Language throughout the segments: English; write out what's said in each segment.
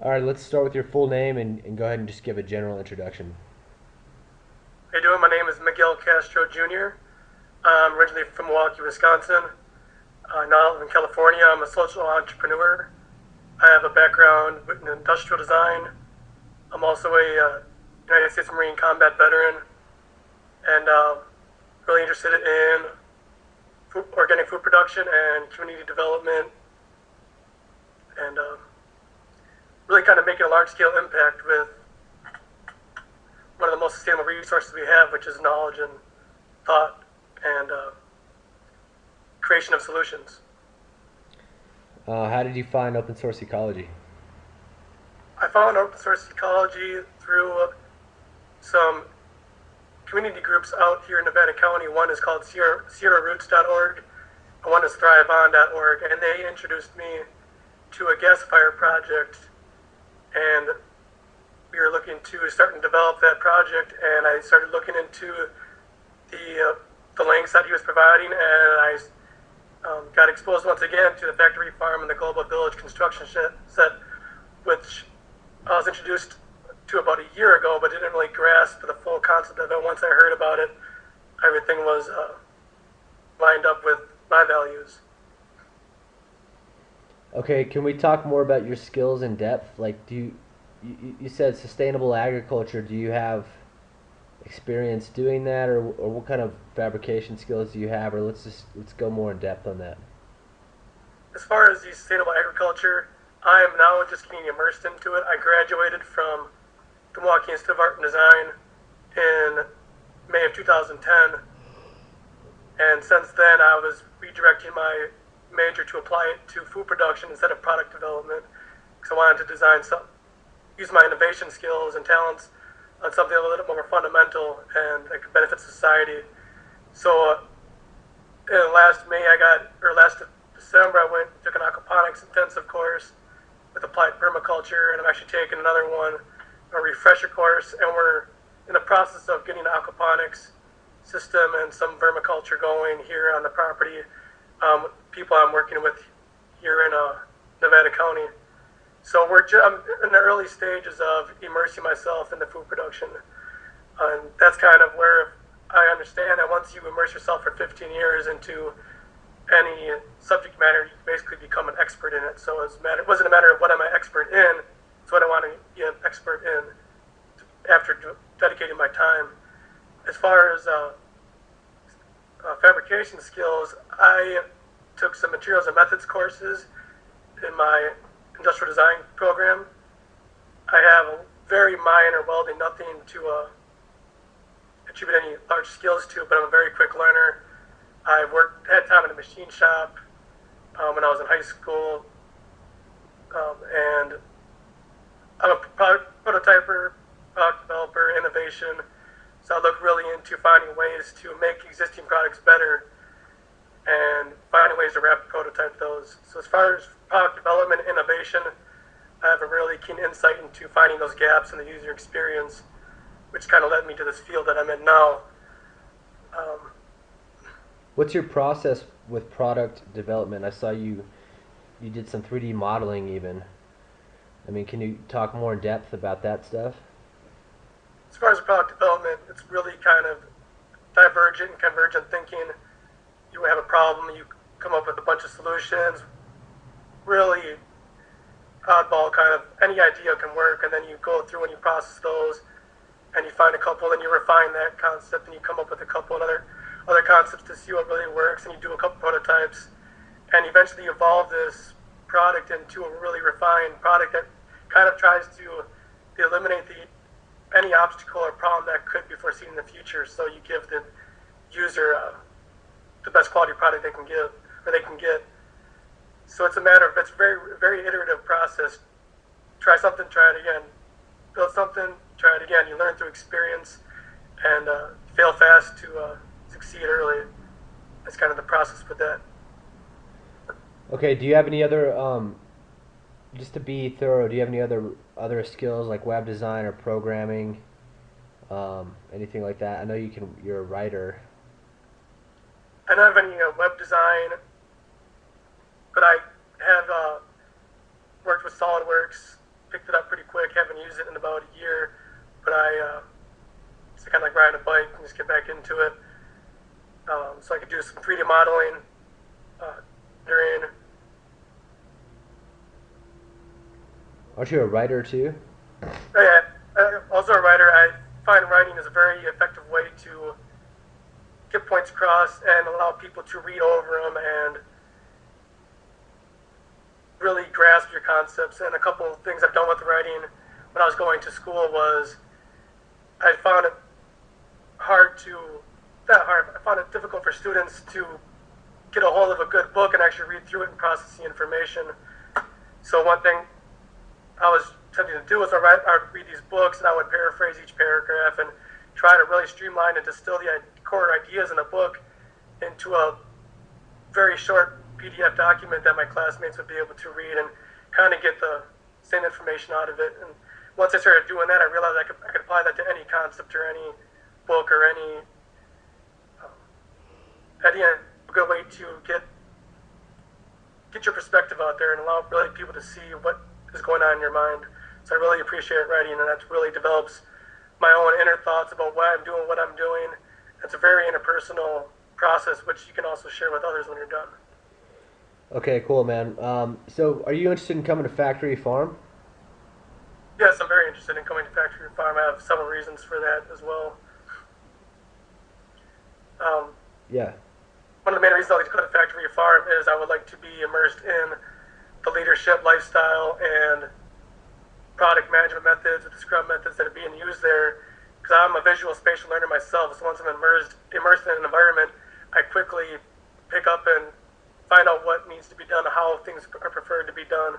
All right, let's start with your full name and go ahead and just give a general introduction. How you doing? My name is Miguel Castro Jr. I'm originally from Milwaukee, Wisconsin. Now I live in California. I'm a social entrepreneur. I have a background in industrial design. I'm also a United States Marine combat veteran and really interested in organic food production and community development and really kind of making a large scale impact with one of the most sustainable resources we have, which is knowledge and thought and creation of solutions. How did you find open source ecology? I found open source ecology through some community groups out here in Nevada County. One is called SierraRoots.org, and one is ThriveOn.org, and they introduced me to a gasifier project, and we were looking to start and develop that project, and I started looking into the links that he was providing, and I got exposed once again to the factory farm and the global village construction set, which I was introduced to about a year ago, but didn't really grasp the full concept of it. Once I heard about it, everything was lined up with my values. Okay, can we talk more about your skills in depth? Like, you said sustainable agriculture? Do you have experience doing that, or what kind of fabrication skills do you have? Or let's go more in depth on that. As far as the sustainable agriculture, I am now just getting immersed into it. I graduated from the Milwaukee Institute of Art and Design in May of 2010, and since then I was redirecting my major to apply it to food production instead of product development because I wanted to use my innovation skills and talents on something a little bit more fundamental and that could benefit society. So in last May, or last December, I went took an aquaponics intensive course with applied permaculture, and I'm actually taking another one, a refresher course, and we're in the process of getting an aquaponics system and some vermiculture going here on the property. People I'm working with here in Nevada County. So I'm in the early stages of immersing myself in the food production, and that's kind of where I understand that once you immerse yourself for 15 years into any subject matter, you basically become an expert in it. So it wasn't a matter of what am I expert in, it's what I want to be an expert in after dedicating my time. As far as fabrication skills, I took some materials and methods courses in my industrial design program. I have a very minor welding, nothing to attribute any large skills to, but I'm a very quick learner. Had time in a machine shop when I was in high school, and I'm a prototyper, product developer, innovation. So I look really into finding ways to make existing products better and finding ways to rapid prototype those. So as far as product development and innovation, I have a really keen insight into finding those gaps in the user experience, which kind of led me to this field that I'm in now. Um, What's your process with product development? I saw you did some 3D modeling even. I mean, can you talk more in depth about that stuff? as far as product development, it's really kind of divergent and convergent thinking. You have a problem, you come up with a bunch of solutions. Really oddball kind of any idea can work, and then you go through and you process those, and you find a couple, and you refine that concept, and you come up with a couple and other concepts to see what really works, and you do a couple prototypes, and eventually you evolve this product into a really refined product that kind of tries to eliminate any obstacle or problem that could be foreseen in the future. So you give the user the best quality product they can give or they can get. So it's a very very iterative process. Try something, try it again. Build something, try it again. You learn through experience and fail fast to succeed early. That's kind of the process with that. Okay, do you have any other just to be thorough, do you have any other skills like web design or programming, anything like that? I know you're a writer. I don't have any web design, but I have worked with SolidWorks picked it up pretty quick. Haven't used it in about a year, but I just kind of like riding a bike and just get back into it. So I could do some 3D modeling during. Aren't you a writer too? Yeah, also a writer. I find writing is a very effective way to get points across and allow people to read over them and really grasp your concepts. And a couple of things I've done with writing when I was going to school was I found it hard to, not hard, I found it difficult for students to get a hold of a good book and actually read through it and process the information. So one thing I was attempting to do was I would read these books and I would paraphrase each paragraph and try to really streamline and distill the core ideas in a book into a very short PDF document that my classmates would be able to read and kind of get the same information out of it. And once I started doing that, I realized I could apply that to any concept or any book or any idea. A good way to get your perspective out there and allow really people to see what is going on in your mind. So I really appreciate writing, and that really develops my own inner thoughts about why I'm doing what I'm doing. It's a very interpersonal process, which you can also share with others when you're done. Okay, cool, man. So are you interested in coming to Factory Farm? Yes, I'm very interested in coming to Factory Farm. I have several reasons for that as well. Um, Yeah. One of the main reasons I like to go to Factory Farm is I would like to be immersed in the leadership, lifestyle, and product management methods, with the Scrum methods that are being used there. Because I'm a visual spatial learner myself, so once I'm immersed in an environment, I quickly pick up and find out what needs to be done, how things are preferred to be done,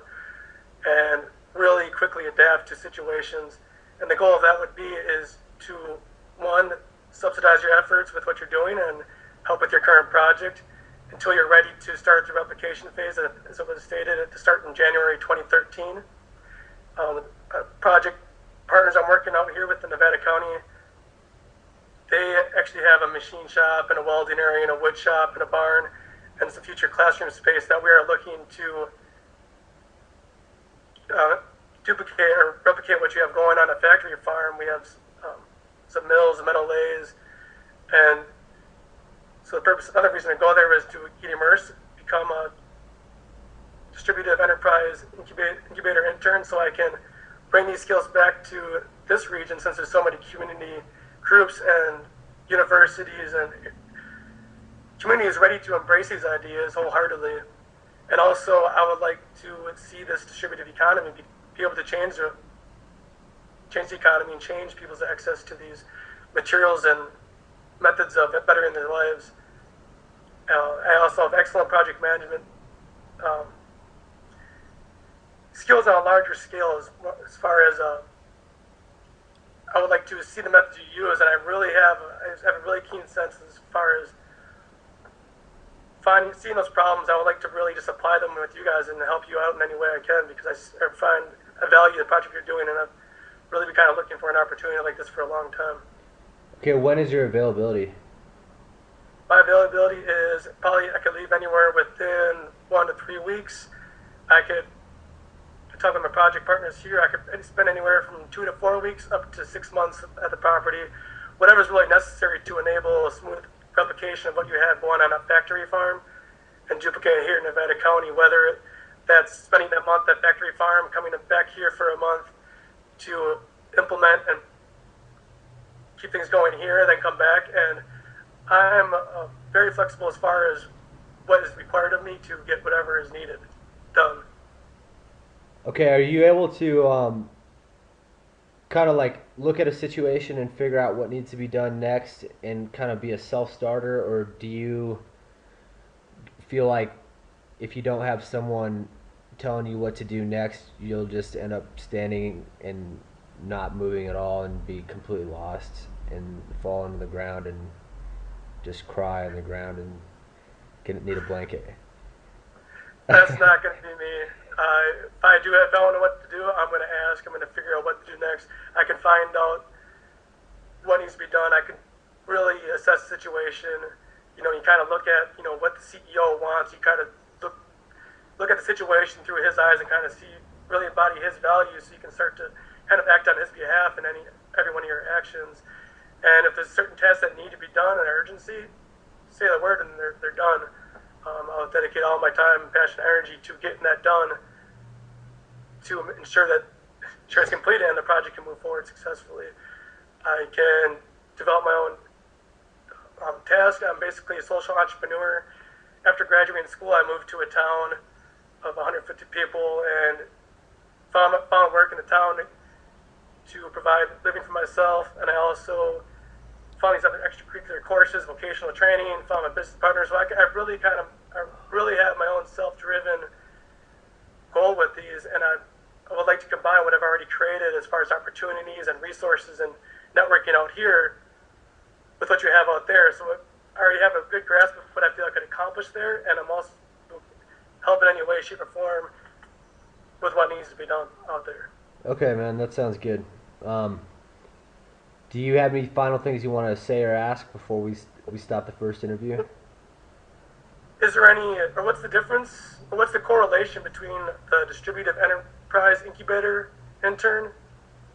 and really quickly adapt to situations. And the goal of that would be is to, one, subsidize your efforts with what you're doing and help with your current project until you're ready to start the replication phase, as it was stated, to start in January 2013. Project partners I'm working out here with in Nevada County, they actually have a machine shop and a welding area and a wood shop and a barn and some future classroom space that we are looking to duplicate or replicate what you have going on at Factory Farm. We have some mills, metal lathes, and so another reason to go there is to get immersed, become a distributive enterprise incubator intern, so I can bring these skills back to this region since there's so many community groups and universities and communities ready to embrace these ideas wholeheartedly. And also, I would like to see this distributive economy be able to change the economy and change people's access to these materials and methods of bettering their lives. I also have excellent project management skills on a larger scale as far as I would like to see the methods you use, and I have a really keen sense as far as seeing those problems. I would like to really just apply them with you guys and help you out in any way I can, because I value the project you're doing, and I've really been kind of looking for an opportunity like this for a long time. Okay, when is your availability? My availability is probably I could leave anywhere within 1 to 3 weeks. I could talk with my project partners here. I could spend anywhere from 2 to 4 weeks up to 6 months at the property, whatever's really necessary to enable a smooth replication of what you have going on at Factory Farm and duplicate it here in Nevada County, whether that's spending a month at Factory Farm, coming back here for a month to implement and keep things going here, then come back. And I'm very flexible as far as what is required of me to get whatever is needed done. Okay, are you able to kind of like look at a situation and figure out what needs to be done next and kind of be a self-starter, or do you feel like if you don't have someone telling you what to do next, you'll just end up standing and not moving at all and be completely lost and fall into the ground and just cry on the ground and need a blanket? That's not going to be me. If I don't know what to do, I'm going to ask. I'm going to figure out what to do next. I can find out what needs to be done. I can really assess the situation. You kind of look at, what the CEO wants. You kind of look at the situation through his eyes and kind of see really embody his values, so you can start to kind of act on his behalf in every one of your actions. And if there's certain tasks that need to be done in urgency, say the word and they're done. I'll dedicate all my time, passion, energy to getting that done to ensure that it's completed and the project can move forward successfully. I can develop my own task. I'm basically a social entrepreneur. After graduating school, I moved to a town of 150 people and found work in the town to provide living for myself. And I also found these other extracurricular courses, vocational training, found my business partners. So I really have my own self-driven goal with these, and I would like to combine what I've already created as far as opportunities and resources and networking out here with what you have out there. So I already have a good grasp of what I feel I could accomplish there, and I'm also helping in any way, shape, or form with what needs to be done out there. Okay, man, that sounds good. Do you have any final things you want to say or ask before we stop the first interview? Is there any, or what's the difference, or what's the correlation between the distributive enterprise incubator intern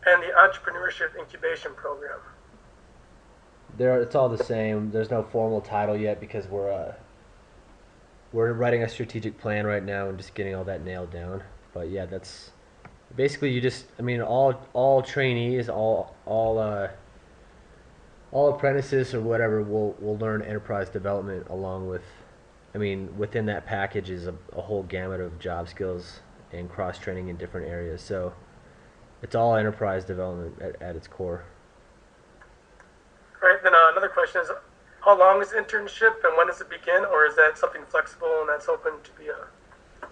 and the entrepreneurship incubation program? It's all the same. There's no formal title yet because we're writing a strategic plan right now and just getting all that nailed down. But yeah, that's basically you just. I mean, all trainees, all apprentices or whatever will learn enterprise development along with. I mean, within that package is a whole gamut of job skills and cross training in different areas. So it's all enterprise development at its core. Right, then another question is, how long is the internship and when does it begin, or is that something flexible and that's open to be a...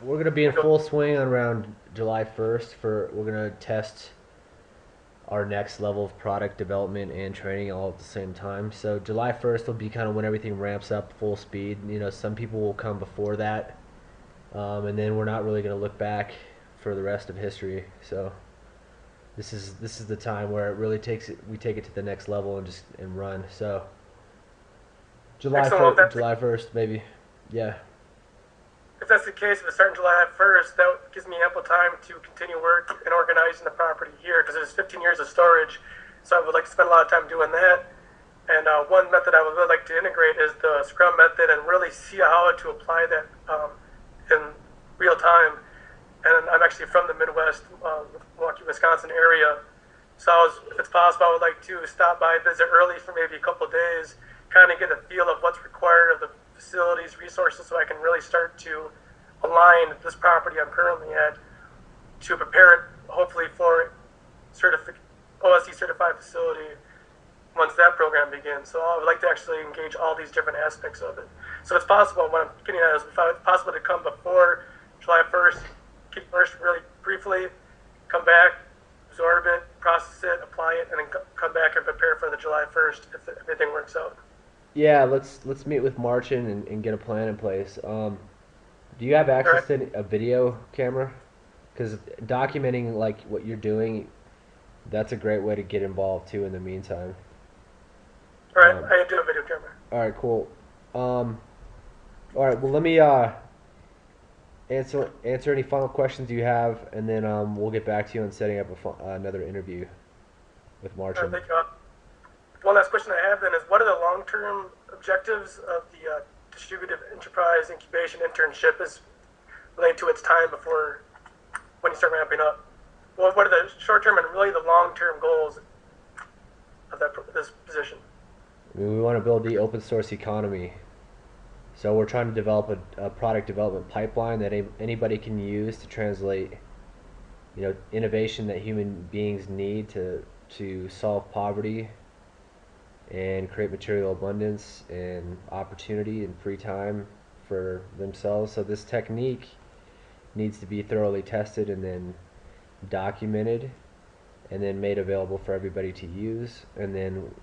We're going to be in full swing on around July 1st. We're going to test our next level of product development and training all at the same time. So July 1st will be kind of when everything ramps up full speed. You know, some people will come before that, and then we're not really going to look back for the rest of history. So this is the time where it really we take it to the next level and run. So July 1st, maybe. Yeah. If that's the case, if it's starting July 1st, that gives me ample time to continue work and organizing the property here, because there's 15 years of storage, so I would like to spend a lot of time doing that. And one method I would really like to integrate is the Scrum method and really see how to apply that in real time. And I'm actually from the Midwest, Milwaukee, Wisconsin area, so if it's possible, I would like to stop by, visit early for maybe a couple of days, kind of get a feel of what's required of the facilities, resources, so I can really start to align this property I'm currently at to prepare it, hopefully, for OSC certified facility once that program begins. So I would like to actually engage all these different aspects of it. So it's possible, what I'm getting at is if it's possible to come before July 1st, keep immersed really briefly, come back, absorb it, process it, apply it, and then come back and prepare for the July 1st if everything works out. Yeah, let's meet with Marcin and get a plan in place. Do you have access to a video camera? Because documenting like what you're doing, that's a great way to get involved too. In the meantime. All right, I do have a video camera. All right, cool. All right, well let me answer any final questions you have, and then we'll get back to you on setting up another interview with Marcin. All right, thank you. One last question I have then is, what are the long-term objectives of the distributive enterprise incubation internship is related to its time before when you start ramping up? Well, what are the short-term and really the long-term goals of this position? I mean, we want to build the open source economy. So we're trying to develop a product development pipeline that anybody can use to translate, innovation that human beings need to solve poverty and create material abundance and opportunity and free time for themselves. So this technique needs to be thoroughly tested and then documented and then made available for everybody to use. And then,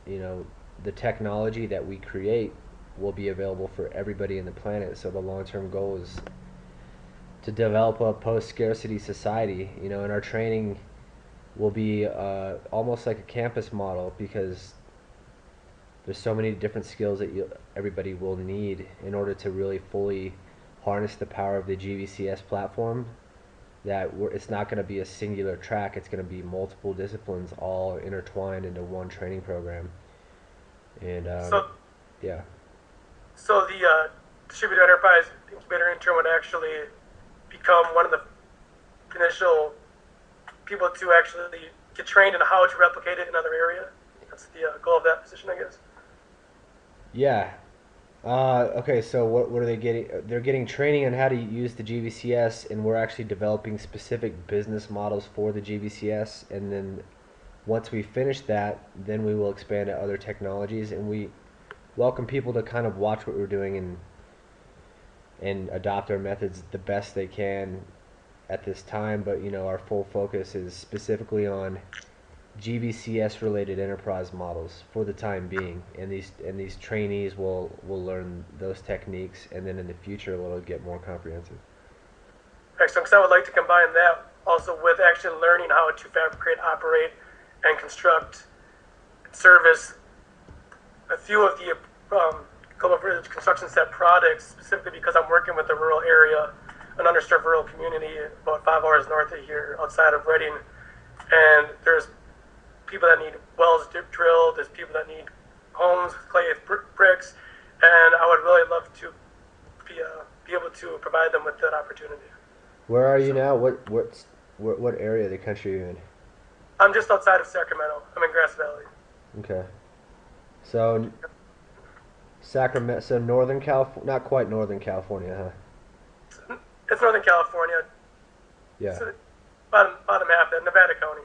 the technology that we create will be available for everybody in the planet. So the long-term goal is to develop a post-scarcity society, and our training will be almost like a campus model, because there's so many different skills that everybody will need in order to really fully harness the power of the GVCS platform that it's not going to be a singular track. It's going to be multiple disciplines all intertwined into one training program. And So, yeah, so the distributed enterprise incubator intern would actually become one of the initial people to actually get trained in how to replicate it in another area. That's the goal of that position, I guess. yeah. Okay, so what are they getting? They're getting training on how to use the GVCS, and we're actually developing specific business models for the GVCS. And then once we finish that, then we will expand to other technologies, and we welcome people to kind of watch what we're doing and adopt our methods the best they can at this time. But our full focus is specifically on GVCS related enterprise models for the time being, and these trainees will learn those techniques, and then in the future it'll get more comprehensive. Excellent, because I would like to combine that also with actually learning how to fabricate, operate, and construct, service a few of the global village construction set products, specifically because I'm working with a rural area, an underserved rural community about 5 hours north of here, outside of Reading, and there's people that need wells drilled, there's people that need homes, clay bricks, and I would really love to be able to provide them with that opportunity. Where are you So now? What area of the country are you in? I'm just outside of Sacramento. I'm in Grass Valley. Okay, so Sacramento, so Northern California, not quite Northern California, huh? It's Northern California. Yeah. It's bottom half of Nevada County,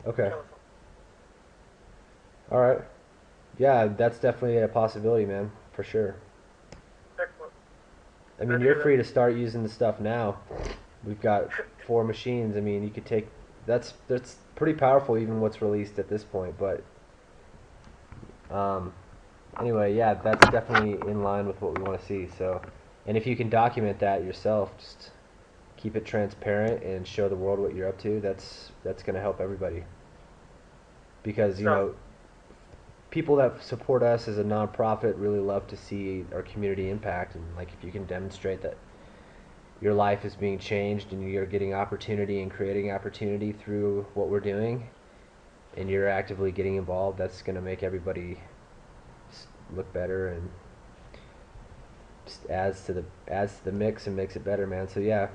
Okay. California. All right. Yeah, that's definitely a possibility, man, for sure. Excellent. I mean, Glad to you're hear that. free to start using the stuff now. We've got 4 machines. I mean, you could take that's pretty powerful, even what's released at this point. But um, anyway, yeah, that's definitely in line with what we want to see. So, and if you can document that yourself, just keep it transparent and show the world what you're up to. That's going to help everybody because Sounds people that support us as a nonprofit really love to see our community impact, and like if you can demonstrate that your life is being changed and you're getting opportunity and creating opportunity through what we're doing and you're actively getting involved, that's going to make everybody look better and just adds to the mix and makes it better, man. So yeah,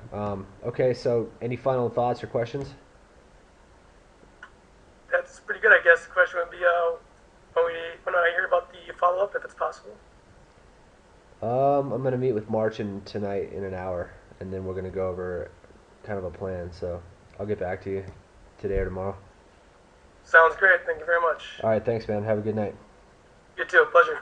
okay, so any final thoughts or questions? That's pretty good, I guess. The question would be when I hear about the follow up, if it's possible. I'm gonna meet with Marchin tonight in an hour, and then we're gonna go over kind of a plan. So I'll get back to you today or tomorrow. Sounds great. Thank you very much. All right, thanks, man. Have a good night. You too. Pleasure.